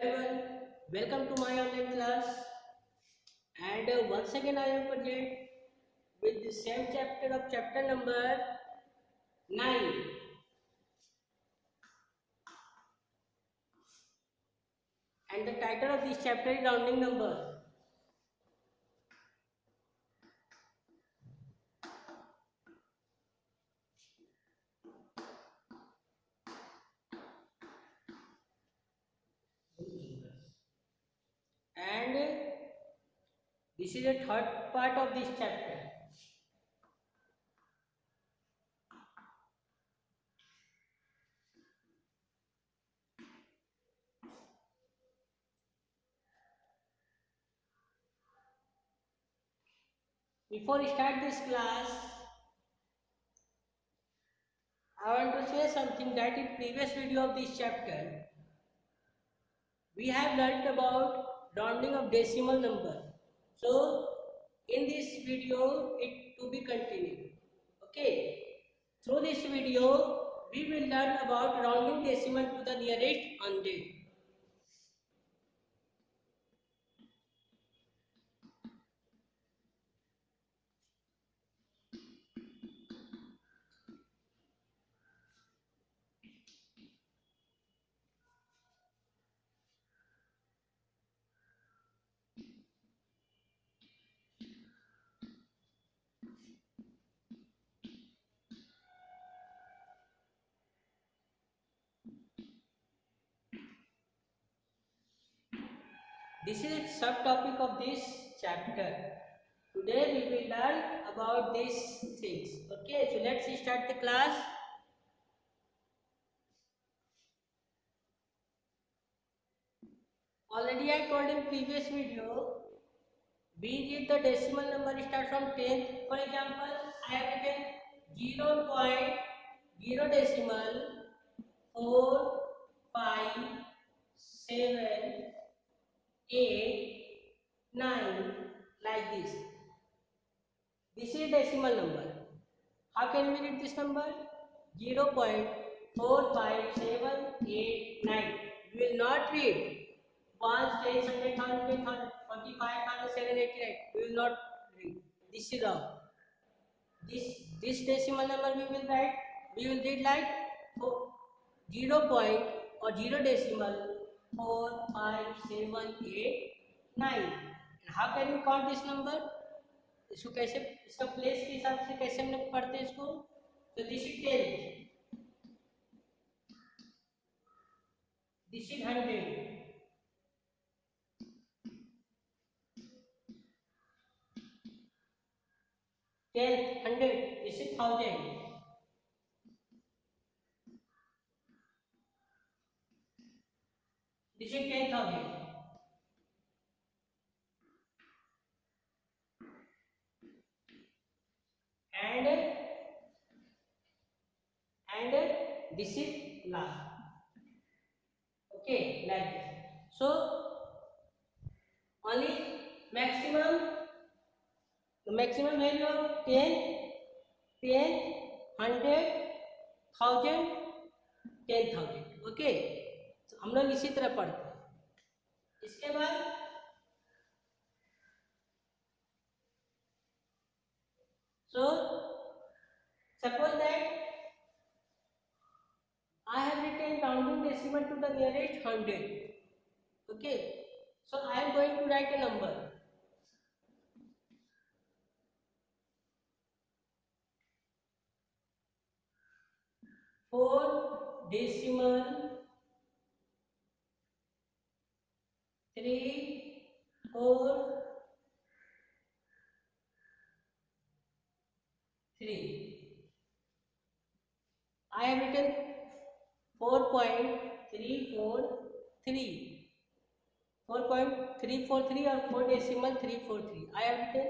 Everyone, welcome to my online class. And once again, I am present with the same chapter of chapter number 9. And the title of this chapter is rounding number. And this is the third part of this chapter. Before we start this class, I want to say something that in previous video of this chapter, we have learnt about rounding of decimal number. So in this video it to be continued. Okay. Through this video we will learn about rounding decimal to the nearest 100. This is a subtopic of this chapter. Today we will learn about these things. Okay, so let's start the class. Already I told in previous video, we did the decimal number start from 10. For example, I have written 0.0 decimal 4, 5, 7, 8, 9 like this. This is decimal number. How can we read this number? 0.4578 9. We will not read 1, 10, 100, 100, 45, 789. We will not read. This is wrong. This decimal number we will write. We will read like 0 point or 0 decimal 4, 5, 7, 8, 9. And how can we count this number? इसको कैसे इसका place के हिसाब से कैसे हम लोग पढ़ते हैं इसको? तो this is 10, this is 100, tenth 100, this is 1000, this is 10,000. And this is last. Okay, like this. So only the maximum value of 10, 100, 1000, 10,000. Okay, तो हम लोग इसी तरह पढ़ते हैं. इसके बाद so suppose that I have written rounding decimal to the nearest 100. Okay, so I am going to write a number. Four decimal 3, 4, 3. I have written 4.343, 4.343 or 4 decimal 343. I have written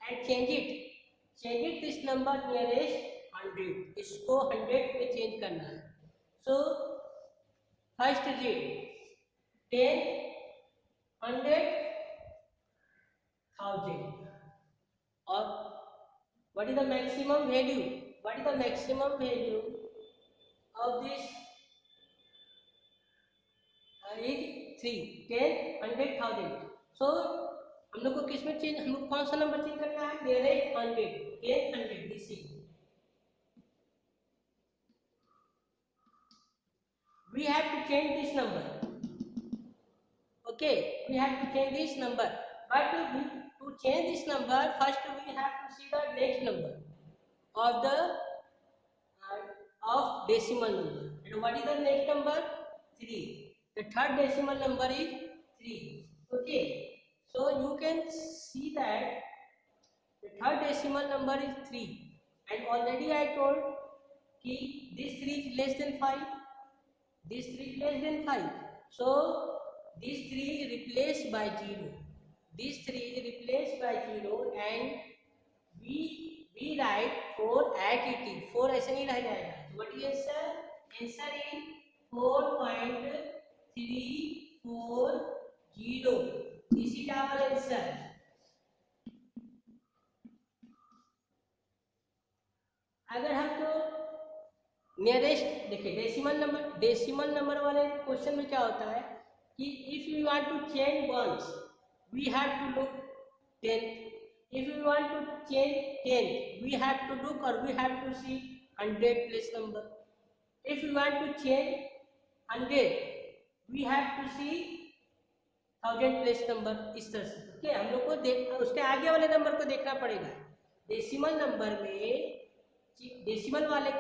and change it this number nearest 100. इसको 100 में change करना है. So first digit 10, 100, 1000. Or what is the maximum value? What is the maximum value of this? Is 3, 10, 100, 1000. सो हम लोग को किस में change, हम लोग कौन सा नंबर चेंज करना है? Nearest 100, 10, 100, this is we have to change this number. Okay, we have to change this number, but to change this number first we have to see the next number of the of decimal number. And what is the next number? 3. The third decimal number is 3. Okay, so you can see that the third decimal number is 3, and already I told कि this 3 is less than 5, this 3 is less than 5, so this 3 is replaced by 0, this 3 is replaced by 0, and we write 4 as it is. 4 ऐसे नहीं रह जाएगा. So what is answer? Answer is 4.340. This is our answer. अगर हम तो nearest देखिए decimal number वाले question में क्या होता है कि if you want to change once we have to look 10, if you want to change 10 we have to look or we have to see 100 place number. If you want to change 100 we have to see 1000 place number. इस तरह से okay, हम लोग को उसके आगे वाले number को देखना पड़ेगा. डेसिमल नंबर में डेसिमल नंबर वाले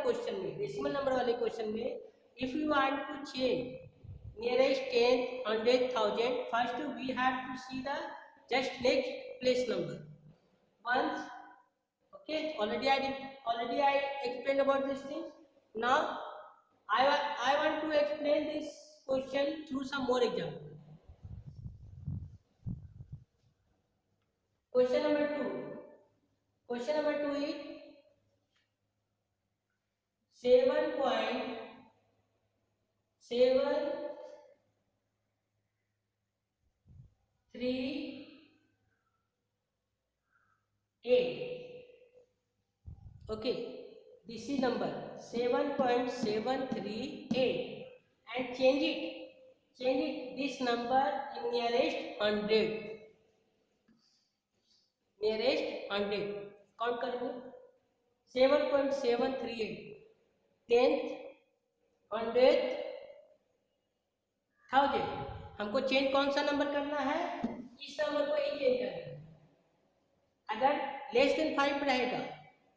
क्वेश्चन में if you want to change nearest 10, 100, 1000 first we have to see the just next place number once. Okay, already I explained about this thing. Now I want to explain this question through some more example. Question number 2 is 7.738. Okay, this is number 7.738 and change it this number in nearest 100. Count करेंगे 7.738 10th 100th 1000. हमको change कौन सा number करना है? इस number को ही change करना है. अगर लेस देन 5 रहेगा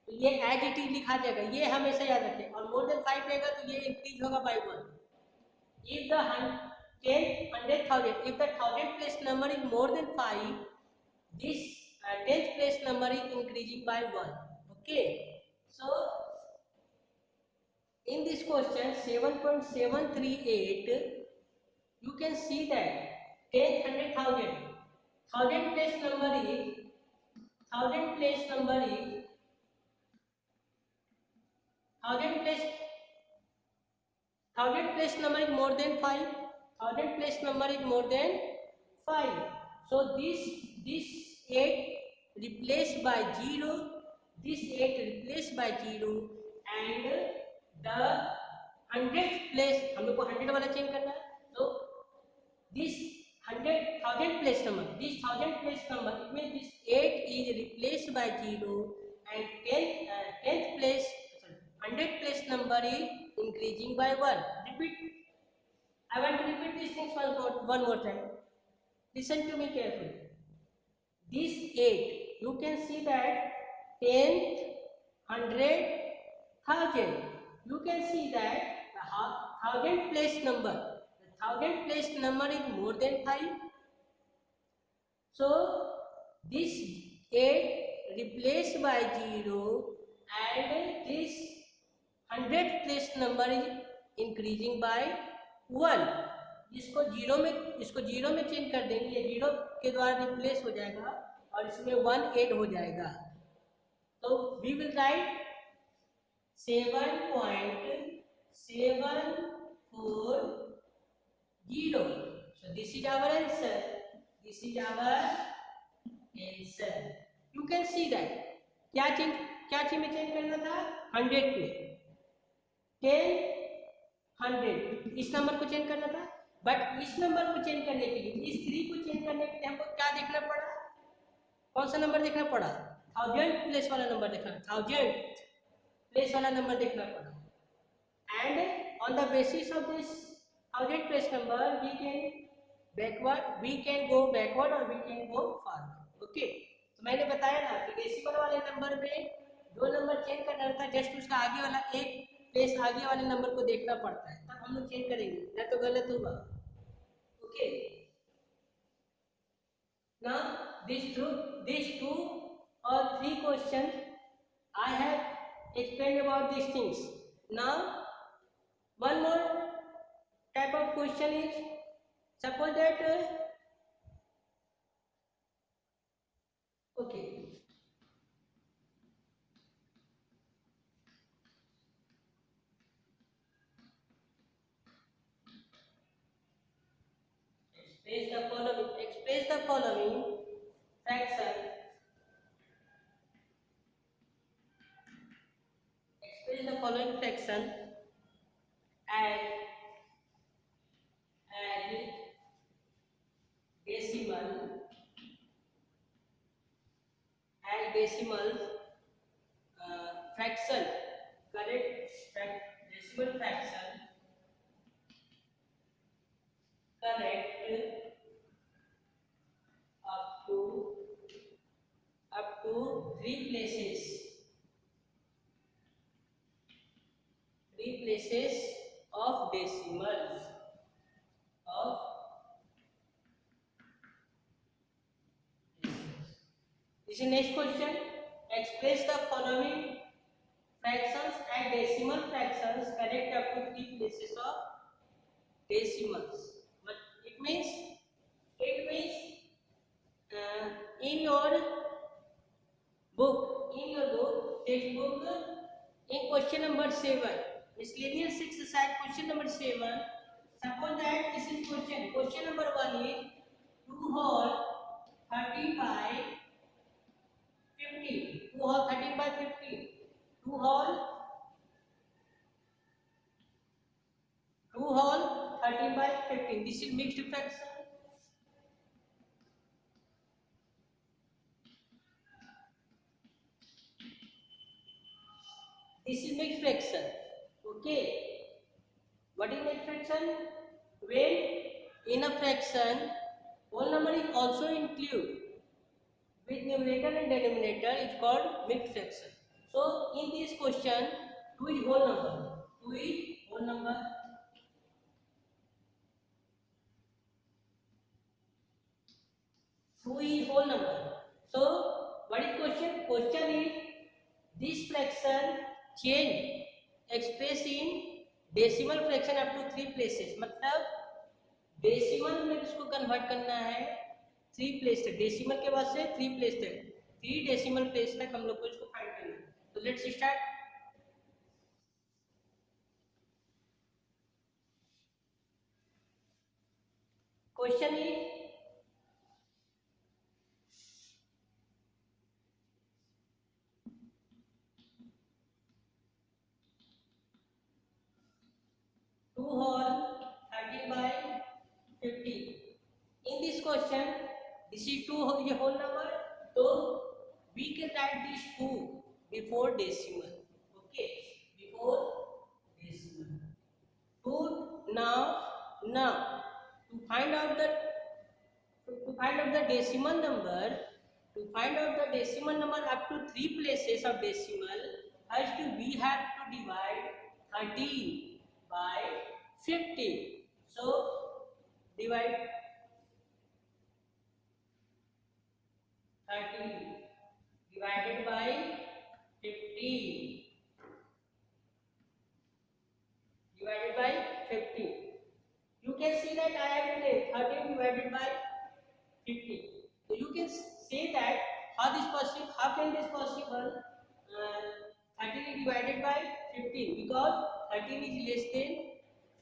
तो ये एज इट इज लिखा जाएगा, ये हमेशा याद रखें. और मोर देन 5 रहेगा तो ये इंक्रीज होगा bye 1. If the 10, 100, 1000, if the 1000 place number is more than 5, this 10th place number is increasing by 1. Okay, so in this question 7.738 you can see that 10, 100, 1000 place number is 1000 place number is more than 5. 1000 place number is more than 5. So this 8 replaced by 0, this 8 replaced by 0, and the 100th place हम लोग को 100 वाला change करना है. तो this 1000 place number, this 1000 place number, it means this 8 is replaced by 0 and 10th place 100th place number is increasing by 1. Repeat. I want to repeat these things one more time. Listen to me carefully. This 8, you can see that 10th, 100, 1000. You can see that the 1000 place number, is more than 5. So this 8 replaced by 0 and this 100th place number is increasing by 1. इसको zero में change कर देंगे, ये zero के द्वारा replace हो जाएगा और इसमें 1 ऐड हो जाएगा. तो we will write 7.740. So this is our answer. You can see that क्या चीज में चेंज करना था? 100 में 10, 100 इस नंबर को चेंज करना था. बट इस नंबर को चेंज करने के लिए, इस 3 को चेंज करने के लिए हमको क्या देखना पड़ा, कौन सा नंबर देखना पड़ा, 1000 प्लेस वाला नंबर देखना, 1000 प्लेस वाला नंबर देखना पड़ा. And on the basis of this 1000 place number, we can go backward or we can go forward. Okay, तो मैंने बताया ना कि डेसिमल वाले नंबर में दो नंबर चेंज करना रहता है, जस्ट उसका आगे वाला एक प्लेस आगे वाले नंबर को देखना पड़ता है, तब हम लोग चेंज करेंगे, ना तो गलत होगा. Okay, now these 2 or 3 questions I have explained about these things. Now one more type of question is, suppose that okay, express the following fraction, express the following fraction as decimal fraction, correct, decimal fraction, correct, up to 3 places, 3 places of decimals of this is next question. Express the following fractions and decimal fractions correct up to 3 places of decimals. But it means in your book, textbook, in question number 7, miscellaneous 6 side question number 7, suppose that this is question number 1 is 2 whole 13 by 50, 2 whole 13 by 50, 2 whole 13 by 15, this is mixed fraction. This is mixed fraction. Okay, what is mixed fraction? When in a fraction whole number is also included with numerator and denominator, is called mixed fraction. So in this question, 2 is whole number, 2 is whole number, So what is question? Question is this fraction change express in decimal fraction up to 3 places. मतलब decimal में इसको convert करना है 3 place तक, decimal के बाद से 3 place तक, 3 डेसिमल प्लेस तक हम लोग को इसको फाइंड करना है. तो let's start. Question is two whole 30 by 50. In this question, this is 2 is a whole number, so we can write this 2 before decimal. Okay, before decimal. 2 now to find out the decimal number, up to 3 places of decimal, first we have to divide 13 by 50. So divide 13 divided by 50 divided by 50. You can see that I have written 13 divided by 50. So you can say that how can this possible? 13 is divided by 15 because 13 is less than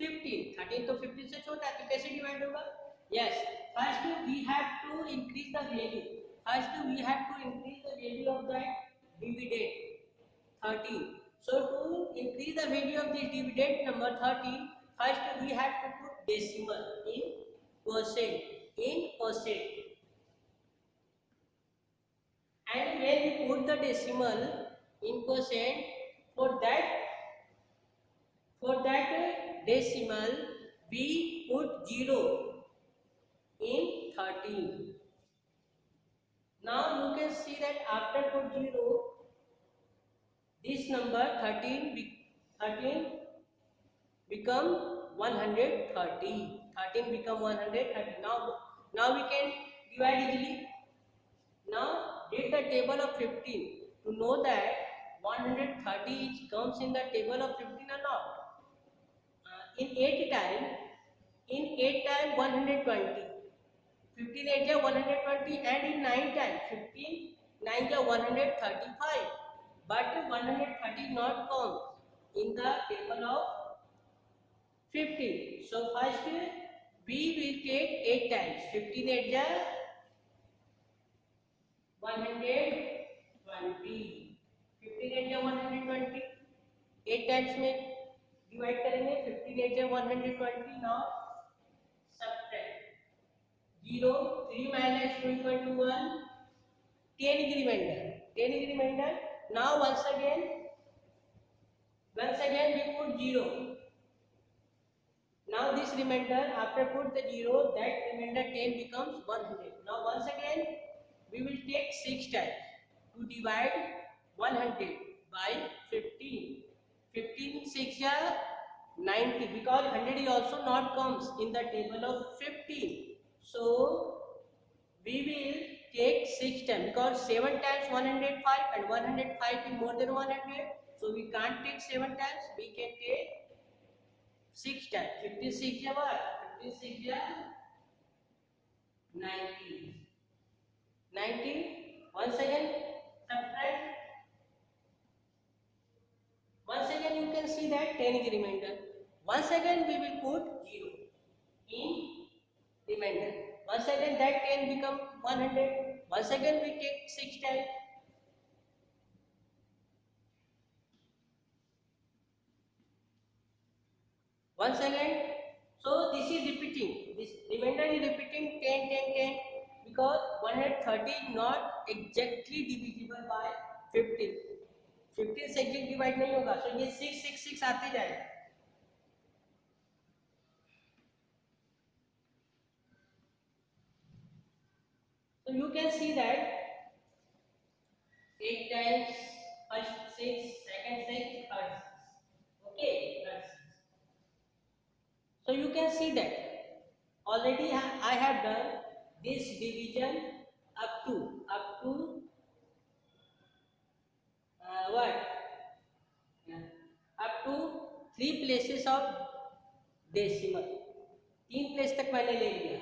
15. 13 तो 15 से छोटा है, तो कैसे divide होगा? Yes, first we have to increase the value. Of that dividend 13. So to increase the value of this dividend number 13, first we have to put decimal in percent. And when we put the decimal in percent, for that decimal we put 0 in 13. Now you can see that after put 0, this number 13 become 130. 13 become 130. Now we can divide easily. Now read the table of 15 to know that 130 comes in the table of 15 or not. In 8 time 120. 15 8 is 120, and in 9 time 15 9 is 135. But 130 not comes in the table of 15. So first we will take 8 times. 15 8 is 120. 15 8 is 120. 8 times में divide करेंगे. 15 8 is 120. Now subtract 0. 3 minus 2 equal to 1. 10 is remainder. 10 is remainder. Now once again we put 0. Now this remainder, after put the 0, that remainder 10 becomes 100. Now once again we will take 6 times to divide 100 by 15. 15 6 is 90, because 100 is also not comes in the table of 15. So we will take 6 times, because 7 times 105 and 105 is more than 100. So we can't take 7 times, we can take 6 times. 56 is what? 56 is 90. 90. Once again subtract. Once again you can see that 10 is remainder. Once again we will put 0 in remainder. Once again that 10 become 100. Once again we take 6 times. Once again, so this is repeating. This remainder is repeating 10 10 10, because 130 is not exactly divisible by 15. 15 से exact divide नहीं होगा. So ये 6 6 6 आते जाएगा. So you can see that 8 times first 6, second 6, third 6. Okay, third 6. So you can see that already I have done this division up to what? Up to 3 places of decimal. 3 place तक मैंने ले लिया.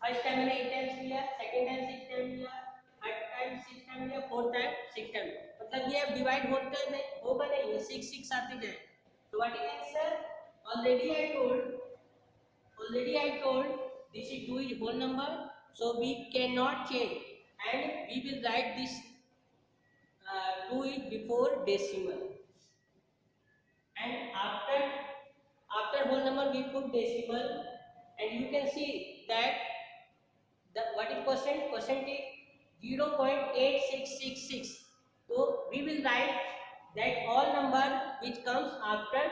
First time मैंने 8 times लिया, second time 6 time लिया, third time 6 time लिया, fourth time 6 time. मतलब ये अब डिवाइड होता नहीं होगा, नहीं, ये 6 6 आते जाए. So what is answer? Already I told this is 2 is whole number, so we cannot change, and we will write this 2 is before decimal, and after whole number we put decimal, and you can see that what is percent is 0.8666. So we will write that all number which comes after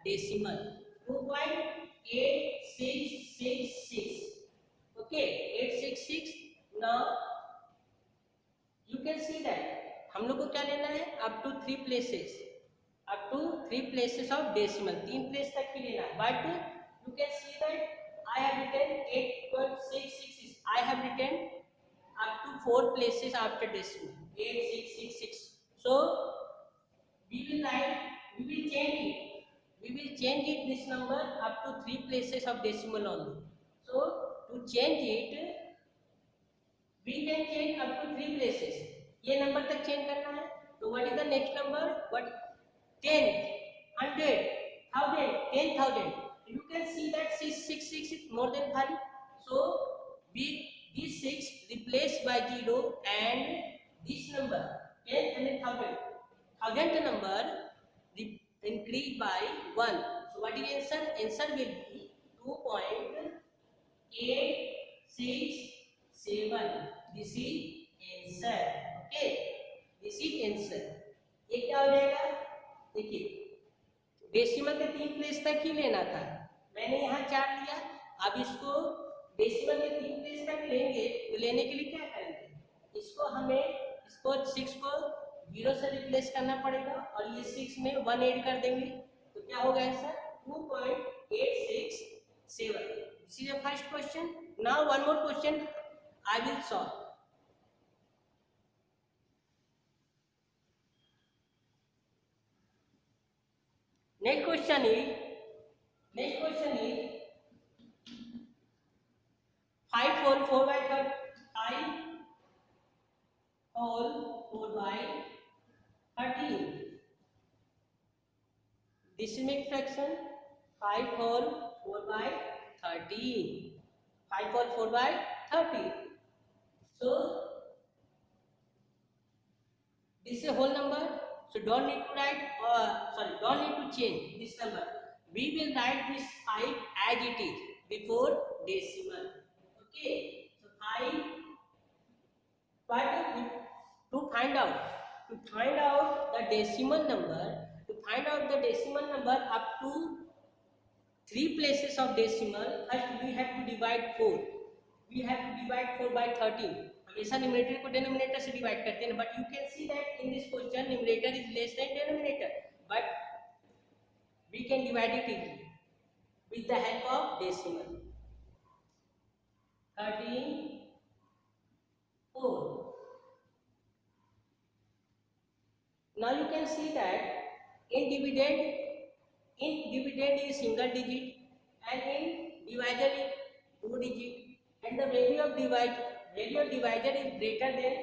decimal 2.8666. okay, 866. Now you can see that हम लोग को क्या लेना है, up to 3 places of decimal. 3 place तक की लेना है. But you can see that I have written 8.666. I have written up to 4 places after decimal, 8666. So we will change it this number up to 3 places of decimal only. So to change it we can change up to 3 places. ये number तक change करना है. तो what is the next number? What? 10, 100, 1000, 10,000. You can see that 666 is more than 5. So this 6 replaced by 0, and this number 10 and 1000th number increased by 1. So what is answer? Answer will be 2.867. This is answer. Okay, this is answer. ये क्या हो जाएगा? देखिए decimal के 3 place तक ही लेना था, मैंने यहाँ 4 लिया। अब इसको डेसिमल के 3 प्लेस तक लेंगे तो लेने के लिए क्या करेंगे? इसको हमें इसको 6 को 0 से रिप्लेस करना पड़ेगा और ये 6 में 1 ऐड कर देंगे तो क्या होगा answer? 2.867. This is the first question. Now one more question I will solve. Next question is 5 whole 4 by 5 whole 4 by 13. This is mixed fraction. 5 whole 4 by 13. 5 whole 4 by 13. So this is a whole number. So don't need to write don't need to change this number. We will write this 5 as it is before decimal. Okay. So 5. But to find out the decimal number, up to 3 places of decimal, first we have to divide 4. We have to divide 4 by 13. हमेशा numerator को denominator से divide करते हैं, but you can see that in this question numerator is less than denominator, but we can divide it easily with the help of decimal. 13 4. Now you can see that in dividend is single digit and in divisor is 2 digit, and the value of divisor is greater than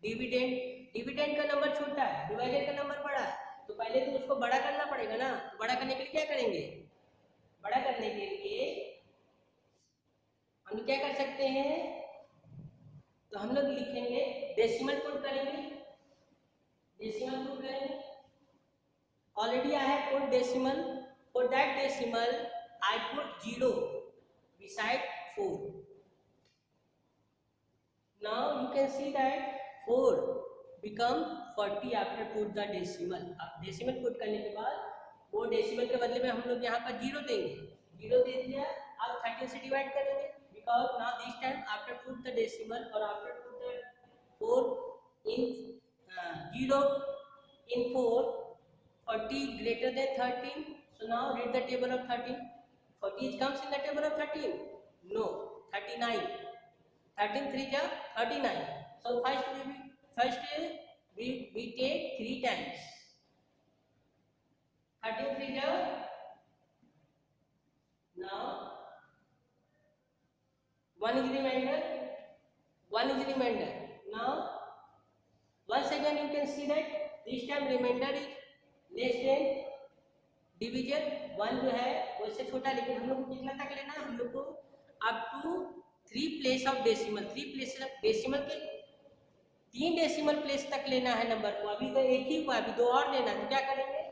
dividend. Dividend का number छोटा है, divisor का number बड़ा है, तो पहले तो उसको बड़ा करना पड़ेगा ना। तो बड़ा करने के लिए क्या करेंगे? बड़ा करने के लिए हम क्या कर सकते हैं? तो हम लोग लिखेंगे डेसिमल पुट करेंगे। Already I have put decimal. For that decimal I put 0 beside 4. Now you can see that 4 become 40 after put the decimal. अब डेसिमल पुट करने के बाद वो डेसिमल के बदले में हम लोग यहाँ पर 0 देंगे, 0 दे दिया। अब 13 से डिवाइड करेंगे, because now this time after put the decimal or after put the 4 in 0 in 4, 40 greater than 13. So now read the table of 13. 40 comes in the table of 13? No, 39. 13 3 ja 39. So first we take 3 times. 13 3 ja. Now 1 is remainder. Now once again you can see that this time remainder is less than division. 1 जो है वो इससे छोटा, लेकिन हम लोग को कितना तक लेना है? हम लोग को up to 3 place of decimal, 3 place of decimal के 3 डेसिमल प्लेस तक लेना है नंबर को। अभी तो एक ही हुआ, अभी 2 और लेना है, तो क्या करेंगे?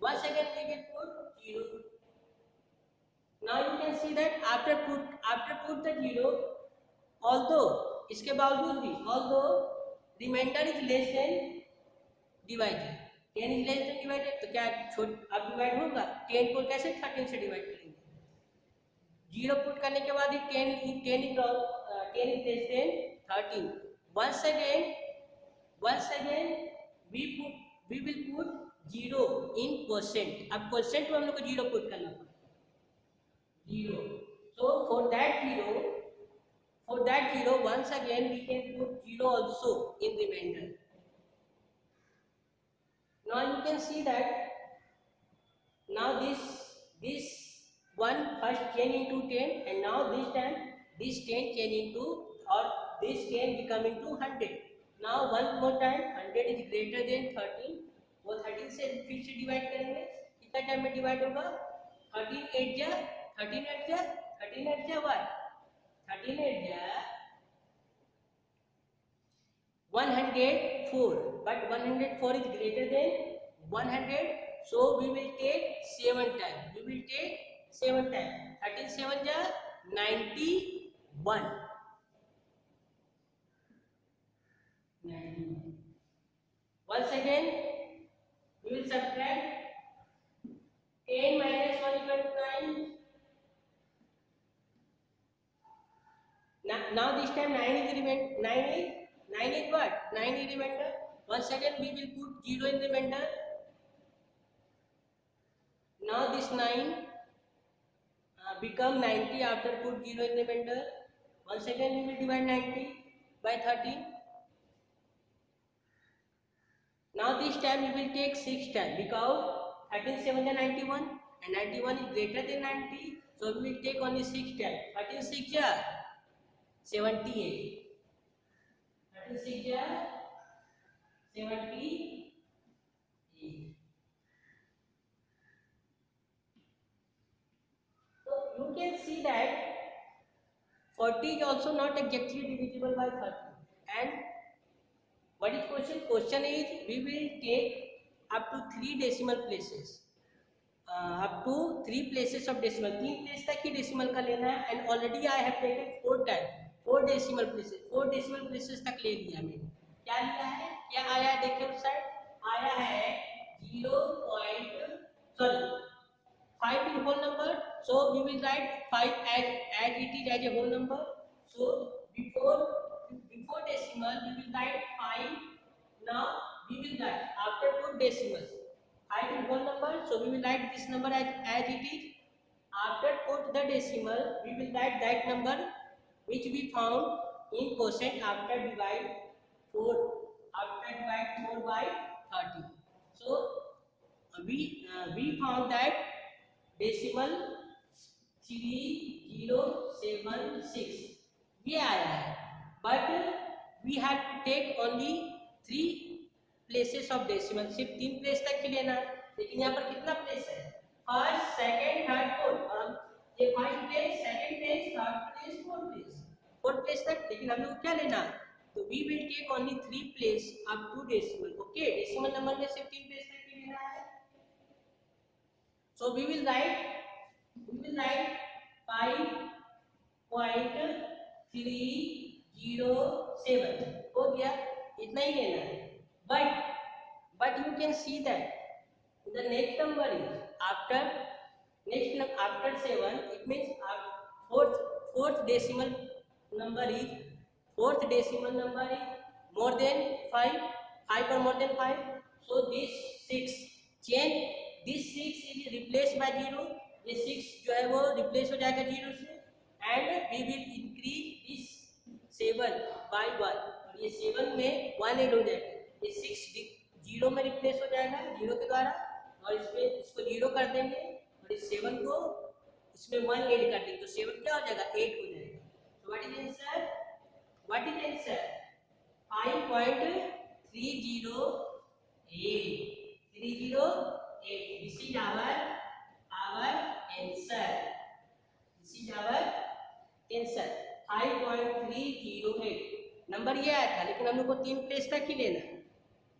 Once again we will put 0. Now you can see that after put the 0, although इसके बावजूद भी remainder is less than divided, 10 is less than divided, तो क्या अब डिवाइड होगा? 10 को कैसे 13 से डिवाइड करेंगे? 0 पुट करने के बाद ही 10 is less then 13. Once again we will put 0 in quotient. अब quotient में हम लोग को 0 पुट करना पड़ेगा, 0. So for that 0 once again we can put 0 also in remainder. Now you can see that now this one first change into 10, and now this time this 10 change into, or this 10 become into 100. Now one more time 100 is greater than 13, वो 13 से फिर से divide करेंगे। कितना time में divide होगा? 13 8 जा 104, but 104 is greater than 100, So we will take 7 times. We will take 7 times. 13 7 ja 91. 91. Once again, we will subtract 10 minus 1 equal to 9. Now this time 9 is remainder. 9 is what? 9 is remainder. Once again we will put 0 in remainder. Now this 9 become 90 after put 0 in remainder. Once again we will divide 90 by 13. Now this time we will take 6 times because 13 7 is 91 and 91 is greater than 90. So we will take only 6 times. 13 6 is 78. 13 6 is 78. So you can see that 40 is also not exactly divisible by 30. And what is question? Question is we will take up to 3 decimal places. Up to 3 places of decimal. 3 place तक ही decimal का लेना है. And already I have taken 4 times. 4 decimal places. 4 decimal places तक ले लिया मैंने. क्या लिया है? क्या आया है? देखिए उस साइड आया है 5 in whole number. So we will write 5 as it is as a whole number. So before decimal we will write 5. Now we will write after put decimals 5 in whole number. So we will write this number as it is. After put the decimal we will write that number which we found in quotient after divide 4 by 30. So we found that decimal 3076 ये आया है. But we have to take only 3 places of decimal. सिर्फ 3 place तक ही लेना है. लेकिन यहाँ पर कितना प्लेस है? First, second, third, fourth. और ये first place, second place, third place, fourth place तक. लेकिन हम लोग क्या लेना? तो we will take only 3 place up to decimal. Okay, decimal number में सिर्फ 3 प्लेस तक ही लेना है. So we will write 5.307 हो गया. इतना ही लेना है. But you can see that the next number is after 7. It means fourth decimal number is more than 5 or more than 5. So this 6 change. This 6 is replaced by 0. ये 6 जो है वो replace हो जाएगा 0 से. And we will increase this 7 by 1. और ये 7 में 1 ऐड हो जाएगा. ये 6 0 में रिप्लेस हो जाएगा 0 के द्वारा. और इसको 0 कर देंगे और इस 7 को इसमें 1 ऐड कर देंगे. तो 7 क्या हो जाएगा? 8 हो जाएगा. तो what is answer? 5.308. This is our answer. 5.308 number ये आया था. लेकिन हम लोग को 3 प्लेस तक ही लेना है.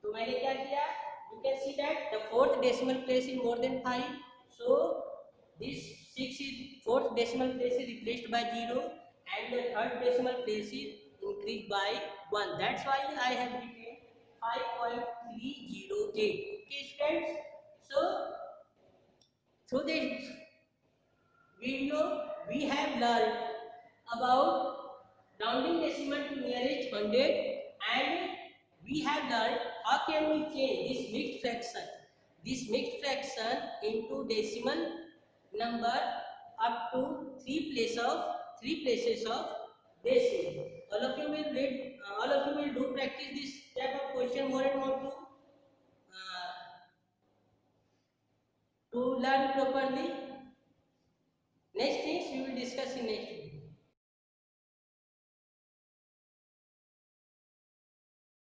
तो मैंने क्या किया? You can see that the fourth decimal place is more than 5. So this 6 is fourth decimal place is replaced by 0 and the third decimal place is increased by 1. That's why I have written 5.308. Okay students. So through this video we have learned about rounding decimal to nearest 100 and we have learned how can we change this mixed fraction into decimal number up to 3 places of decimal. All of you will do practice this type of question more and more to learn properly. Next things we will discuss in next video.